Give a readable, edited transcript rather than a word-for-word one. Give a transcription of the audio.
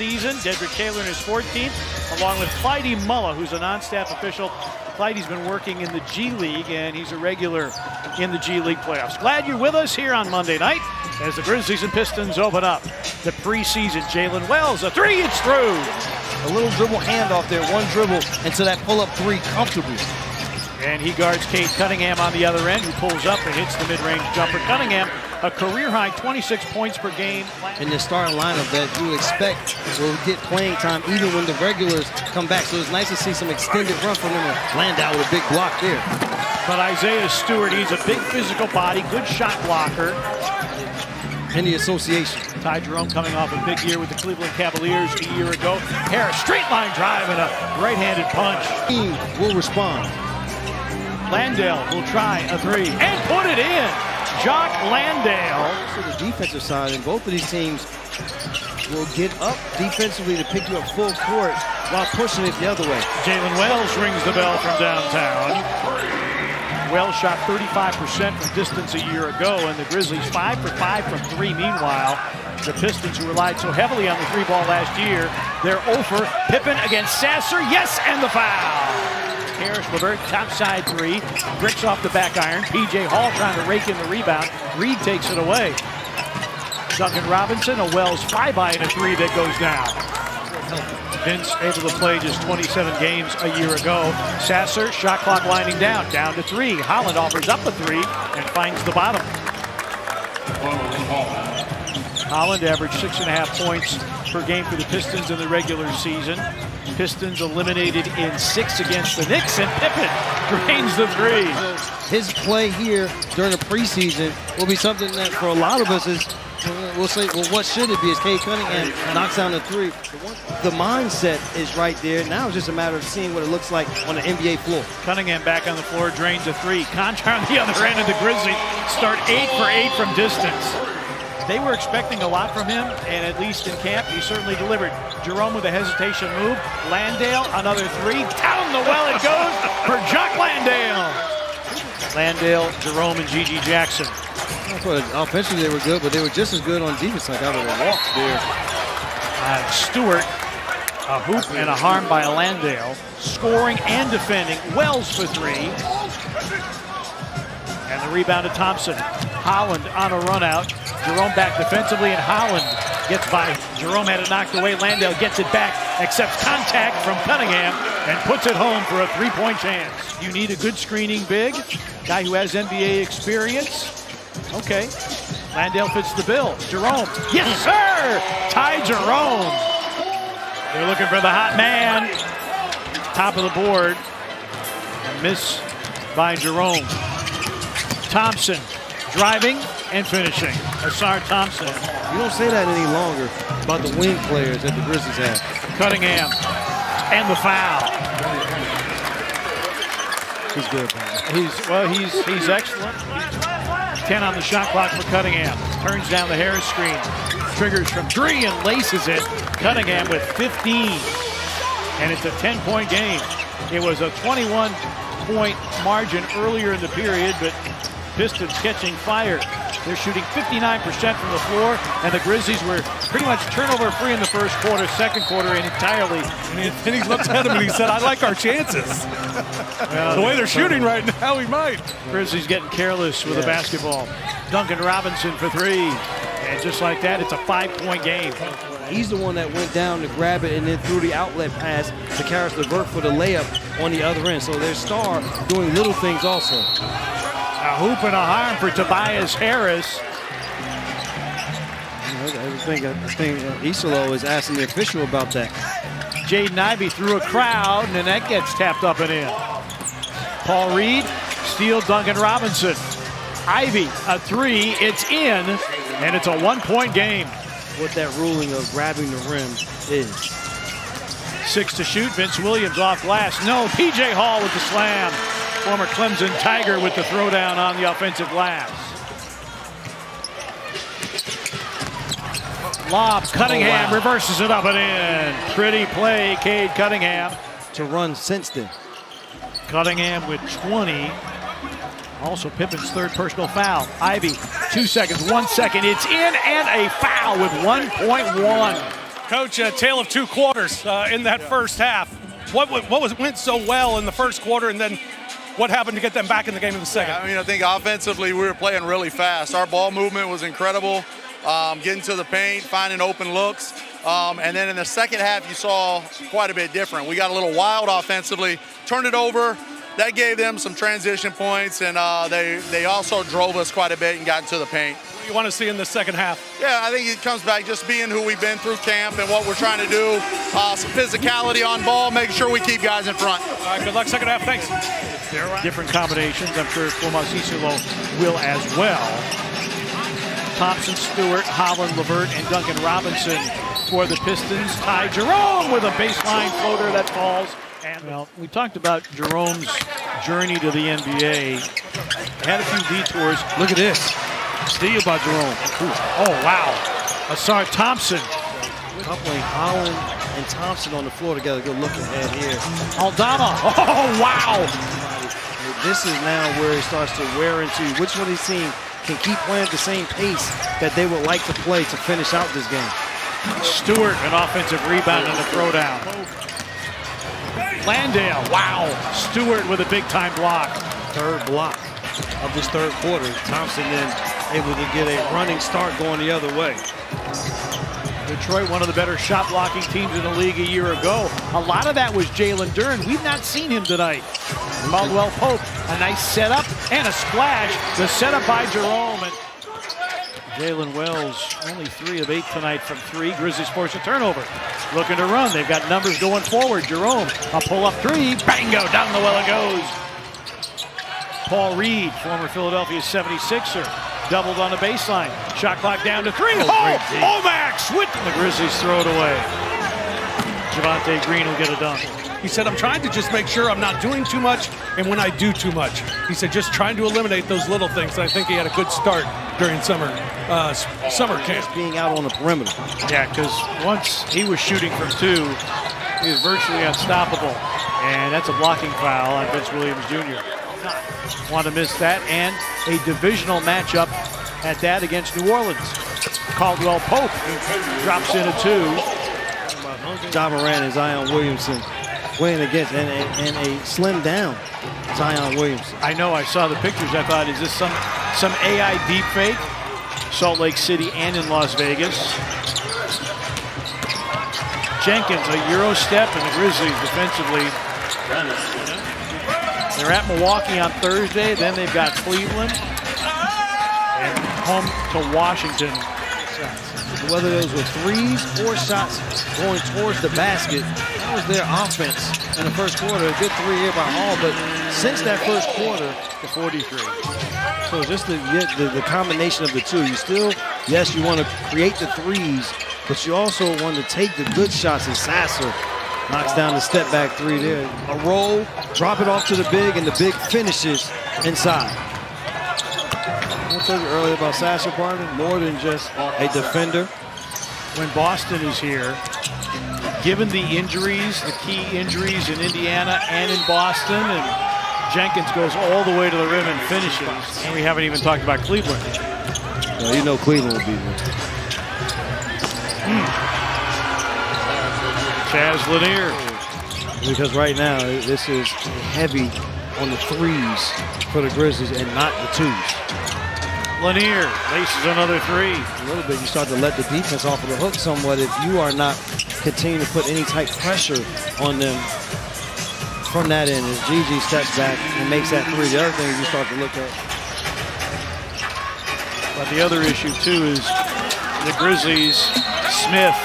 season. Dedrick Taylor in his 14th, along with Clyde Mulla, who's a non-staff official. Clyde's been working in the G League, and he's a regular in the G League playoffs. Glad you're with us here on Monday night as the Grizzlies and Pistons open up the preseason. Jalen Wells, a three, it's through. A little dribble handoff there, one dribble into that pull-up three comfortably. And he guards Cade Cunningham on the other end, who pulls up and hits the mid-range jumper. Cunningham, a career-high 26 points per game. In the starting lineup that you expect will get playing time even when the regulars come back. So it's nice to see some extended run from him. Landale with a big block there. But Isaiah Stewart, he's a big physical body, good shot blocker. In the association. Ty Jerome coming off a big year with the Cleveland Cavaliers a year ago. Harris, straight line drive and a right-handed punch. Team will respond. Landale will try a three and put it in. Jock Landale. So the defensive side, and both of these teams will get up defensively to pick you up full court while pushing it the other way. Jalen Wells rings the bell from downtown. Wells shot 35% from distance a year ago, and the Grizzlies 5 for 5 from three. Meanwhile, the Pistons, who relied so heavily on the three ball last year, they're 0 for Pippen against Sasser. Yes, and the foul. Harris Levert, top side three, bricks off the back iron. PJ Hall trying to rake in the rebound. Reed takes it away. Duncan Robinson, a Wells flyby and a three that goes down. Vince able to play just 27 games a year ago. Sasser, shot clock winding down to three. Holland offers up a three and finds the bottom. Holland averaged 6.5 points per game for the Pistons in the regular season. Pistons eliminated in 6 against the Knicks, and Pippen drains the three. His play here during the preseason will be something that for a lot of us is, we'll say, well, what should it be as Cade Cunningham knocks down the three? The mindset is right there. Now it's just a matter of seeing what it looks like on the NBA floor. Cunningham back on the floor, drains a three. Contra on the other end, and the Grizzlies start 8 for 8 from distance. They were expecting a lot from him, and at least in camp, he certainly delivered. Jerome with a hesitation move. Landale, another three. Down the well it goes for Jock Landale. Landale, Jerome, and G.G. Jackson. I thought offensively they were good, but they were just as good on defense. Like out of the walk there. Stewart, a hoop and a harm by Landale. Scoring and defending. Wells for three. And the rebound to Thompson. Holland on a run out. Jerome back defensively, and Holland gets by. Jerome had it knocked away. Landale gets it back, accepts contact from Cunningham, and puts it home for a three-point chance. You need a good screening big, guy who has NBA experience. Okay, Landale fits the bill. Jerome, yes sir! Ty Jerome. They're looking for the hot man. Top of the board. A miss by Jerome. Thompson driving and finishing. Asar Thompson. You don't say that any longer about the wing players that the Grizzlies have. Cunningham and the foul. He's good, man. He's excellent. 10 on the shot clock for Cunningham. Turns down the Harris screen. Triggers from three and laces it. Cunningham with 15. And it's a 10-point game. It was a 21-point margin earlier in the period, but Pistons catching fire. They're shooting 59% from the floor, and the Grizzlies were pretty much turnover free in the first quarter, second quarter, and entirely. And he looked at him and he said, I like our chances. Well, the way they're shooting right now, we might. Grizzlies getting careless with the basketball. Duncan Robinson for three. And just like that, it's a 5-point game. He's the one that went down to grab it and then threw the outlet pass to Karis LeVert for the layup on the other end. So their star doing little things also. A hoop and a harm for Tobias Harris. I think Isolo is asking the official about that. Jaden Ivey through a crowd, and that gets tapped up and in. Paul Reed, steal Duncan Robinson. Ivey, a three, it's in, and it's a 1-point game. What that ruling of grabbing the rim is. 6 to shoot, Vince Williams off glass. No, PJ Hall with the slam. Former Clemson Tiger with the throwdown on the offensive glass. Lob, Cunningham reverses it up and in. Pretty play, Cade Cunningham. To run since then. Cunningham with 20. Also Pippen's third personal foul. Ivey, 2 seconds, 1 second. It's in and a foul with 1.1. Coach, a tale of two quarters in that first half. What went so well in the first quarter, and then what happened to get them back in the game in the second? I mean, I think offensively we were playing really fast. Our ball movement was incredible, getting to the paint, finding open looks. And then in the second half, you saw quite a bit different. We got a little wild offensively, turned it over. That gave them some transition points, and they also drove us quite a bit and got into the paint. What do you want to see in the second half? Yeah, I think it comes back just being who we've been through camp and what we're trying to do. Some physicality on ball, making sure we keep guys in front. All right, good luck second half. Thanks. Different combinations. I'm sure Fomasisulo will as well. Thompson, Stewart, Holland, Levert, and Duncan Robinson for the Pistons. Ty Jerome with a baseline floater that falls. And well, we talked about Jerome's journey to the NBA. Had a few detours. Look at this. Steal by Jerome. Oh, wow. Asar Thompson. Coupling Holland and Thompson on the floor together. Good look ahead here. Aldama. Oh, wow. This is now where he starts to wear into which one of these teams can keep playing at the same pace that they would like to play to finish out this game. Stewart, an offensive rebound and a throwdown. Landale, wow. Stewart with a big-time block. Third block of this third quarter. Thompson then able to get a running start going the other way. Detroit, one of the better shot-blocking teams in the league a year ago. A lot of that was Jalen Duren. We've not seen him tonight. Caldwell Pope, a nice setup and a splash. The setup by Jerome. And Jalen Wells, only 3 of 8 tonight from 3. Grizzlies force a turnover. Looking to run. They've got numbers going forward. Jerome, a pull-up 3. Bango, down the well it goes. Paul Reed, former Philadelphia 76er, doubled on the baseline. Shot clock down to 3. Oh, Omax with the Grizzlies throw it away. Javonte Green will get a dunk. He said, I'm trying to just make sure I'm not doing too much, and when I do too much. He said, just trying to eliminate those little things. And I think he had a good start during summer camp. Just being out on the perimeter. Yeah, because once he was shooting from 2, he was virtually unstoppable. And that's a blocking foul on Vince Williams Jr. Want to miss that, and a divisional matchup at that against New Orleans. Caldwell Pope drops in a 2. Ja Morant and Zion Williamson playing against and a slim down Zion Williamson. I know, I saw the pictures. I thought, is this some AI deep fake? Salt Lake City and in Las Vegas. Jenkins, a Euro step, and the Grizzlies defensively. They're at Milwaukee on Thursday. Then they've got Cleveland and home to Washington. Whether those were threes or shots going towards the basket, that was their offense in the first quarter. A good 3 here by Hall, but since that first quarter, to 43. so just the combination of the two. You still, yes, you want to create the threes, but you also want to take the good shots, and Sasser knocks down the step back 3 there. A roll, drop it off to the big, and the big finishes inside. I told you earlier about Sasser, partner, more than just a defender. When Boston is here, given the injuries, the key injuries in Indiana and in Boston, and Jenkins goes all the way to the rim and finishes. And we haven't even talked about Cleveland. Well, you know Cleveland will be there. Chaz Lanier. Because right now, this is heavy on the threes for the Grizzlies and not the 2s. Lanier laces another 3. A little bit, you start to let the defense off of the hook somewhat if you are not continuing to put any type of pressure on them from that end. As Gigi steps back and makes that 3, the other thing you start to look at. But the other issue, too, is the Grizzlies, Smith,